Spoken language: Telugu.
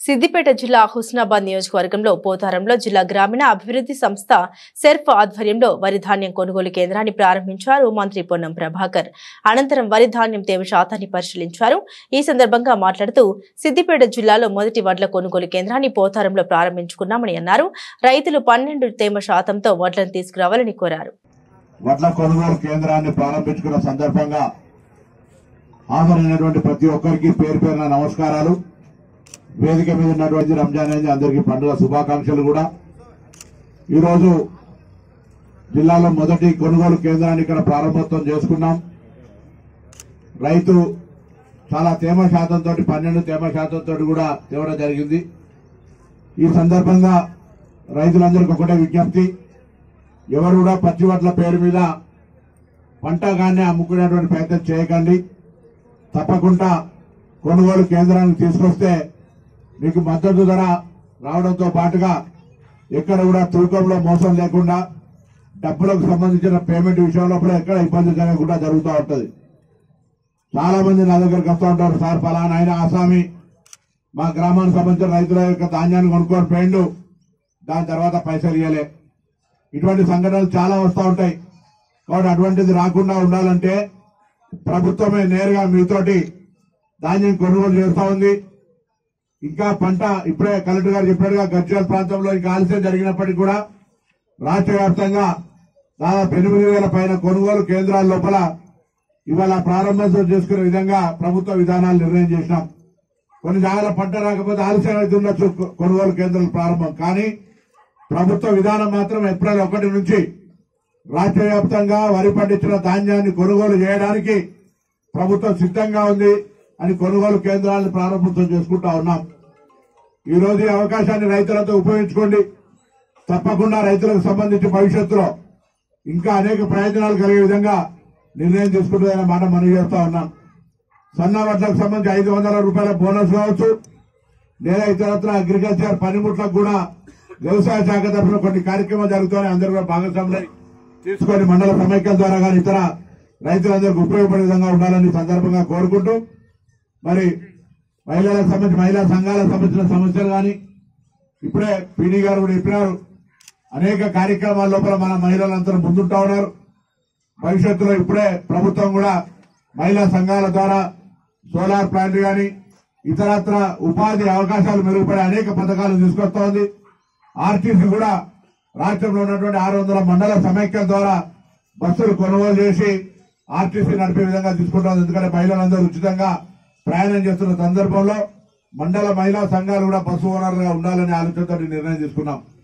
సిద్దిపేట జిల్లా హుస్నాబాద్ నియోజకవర్గంలో పోతారంలో జిల్లా గ్రామీణ అభివృద్ధి సంస్థ సెర్ఫ్ ఆధ్వర్యంలో వరి ధాన్యం కొనుగోలు కేంద్రాన్ని ప్రారంభించారు మంత్రి పొన్నం ప్రభాకర్. అనంతరం వరి ధాన్యం తేమ శాతాన్ని పరిశీలించారు. ఈ సందర్భంగా మాట్లాడుతూ సిద్దిపేట జిల్లాలో మొదటి వడ్ల కొనుగోలు కేంద్రాన్ని పోతారంలో ప్రారంభించుకున్నామని అన్నారు. రైతులు 12 తేమ శాతంతో వడ్లను తీసుకురావాలని కోరారు. వడ్ల కొనుగోలు కేంద్రాన్ని ప్రారంభించుకున్న సందర్భంగా హాజరైనటువంటి ప్రతి ఒక్కరికి పేరు పేరున నమస్కారాలు. వేదిక మీద ఉన్నటువంటి రంజాన్ అనేది అందరికీ పండుగ శుభాకాంక్షలు. కూడా ఈరోజు జిల్లాలో మొదటి కొనుగోలు కేంద్రాన్ని ఇక్కడ ప్రారంభోత్సవం చేసుకున్నాం. రైతు చాలా తేమ శాతంతో 12 తేమ శాతంతో కూడా తేవడం జరిగింది. ఈ సందర్భంగా రైతులందరికీ ఒకటే విజ్ఞప్తి, ఎవరు కూడా పచ్చి వడ్ల పేరు మీద పంటగానే అమ్ముకునేటువంటి ప్రయత్నం చేయకండి. తప్పకుండా కొనుగోలు కేంద్రానికి తీసుకొస్తే మీకు మద్దతు ధర రావడంతో పాటుగా ఎక్కడ కూడా తూకంలో మోసం లేకుండా డబ్బులకు సంబంధించిన పేమెంట్ విషయంలో కూడా ఎక్కడ ఇబ్బంది జరగకుండా జరుగుతూ ఉంటుంది. చాలా మంది నా దగ్గరకు వస్తూ ఉంటారు, సార్ ఫలానా ఆయన ఆసామి మా గ్రామానికి సంబంధించిన రైతుల యొక్క ధాన్యాన్ని కొనుక్కొని పోయిండు, దాని తర్వాత పైసలు ఇవ్వలే. ఇటువంటి సంఘటనలు చాలా వస్తూ ఉంటాయి. కాబట్టి అటువంటిది రాకుండా ఉండాలంటే ప్రభుత్వమే నేరుగా మీతోటి ధాన్యం కొనుగోలు చేస్తూ ఉంది. ఇంకా పంట ఇప్పుడే కలెక్టర్ గారు చెప్పినట్టుగా గజ్వేల్ ప్రాంతంలో ఇంకా ఆలస్యం జరిగినప్పటికీ కూడా రాష్ట్ర వ్యాప్తంగా దాదాపు 8,000 పైన కొనుగోలు కేంద్రాల లోపల ఇవాళ ప్రారంభోత్సవం చేసుకునే విధంగా ప్రభుత్వ విధానాలు నిర్ణయం చేసినాం. కొన్ని జాగాల పంట రాకపోతే ఆలస్యం అయితే ఉండొచ్చు కొనుగోలు కేంద్రాల ప్రారంభం, కానీ ప్రభుత్వ విధానం మాత్రం ఏప్రిల్ 1 నుంచి రాష్ట్ర వ్యాప్తంగా వరి పండించిన ధాన్యాన్ని కొనుగోలు చేయడానికి ప్రభుత్వం సిద్ధంగా ఉంది అని కొనుగోలు కేంద్రాలను ప్రారంభోత్సవం చేసుకుంటా ఉన్నాం. ఈ రోజు ఈ అవకాశాన్ని రైతులతో ఉపయోగించుకోండి. తప్పకుండా రైతులకు సంబంధించి భవిష్యత్తులో ఇంకా అనేక ప్రయోజనాలు కలిగే విధంగా నిర్ణయం తీసుకుంటుందనే మాట మనవి చేస్తా ఉన్నాం. సన్న వడ్లకు సంబంధించి 500 రూపాయల బోనస్ కావచ్చు, లేదా ఇతరత్ర అగ్రికల్చర్ పనిముట్లకు కూడా వ్యవసాయ శాఖ తరఫున కొన్ని కార్యక్రమాలు జరుగుతాయని అందరూ కూడా భాగస్వాములై తీసుకొని మండల సమైక్యాల ద్వారా కానీ ఇతర రైతులందరికీ ఉపయోగపడే విధంగా ఉండాలని సందర్భంగా కోరుకుంటూ, మరి మహిళలకు సంబంధించి మహిళా సంఘాలకు సంబంధించిన సమస్యలు కానీ ఇప్పుడే పీడీ గారు కూడా చెప్పినారు. అనేక కార్యక్రమాల లోపల మన మహిళలందరూ ముందుంటా ఉన్నారు. భవిష్యత్తులో ఇప్పుడే ప్రభుత్వం కూడా మహిళా సంఘాల ద్వారా సోలార్ ప్లాంట్ కానీ ఇతరత్ర ఉపాధి అవకాశాలు మెరుగుపడే అనేక పథకాలు తీసుకొస్తా ఉంది. ఆర్టీసీ కూడా రాష్ట్రంలో ఉన్నటువంటి 600 మండల సమైక్యం ద్వారా బస్సులు కొనుగోలు చేసి ఆర్టీసీ నడిపే విధంగా తీసుకుంటాం. ఎందుకంటే మహిళలందరూ ఉచితంగా ప్రయాణం చేస్తున్న సందర్భంలో మండల మహిళా సంఘాలు కూడా బస్సు ఓనర్లుగా ఉండాలనే ఆలోచనతో నిర్ణయం తీసుకున్నాం.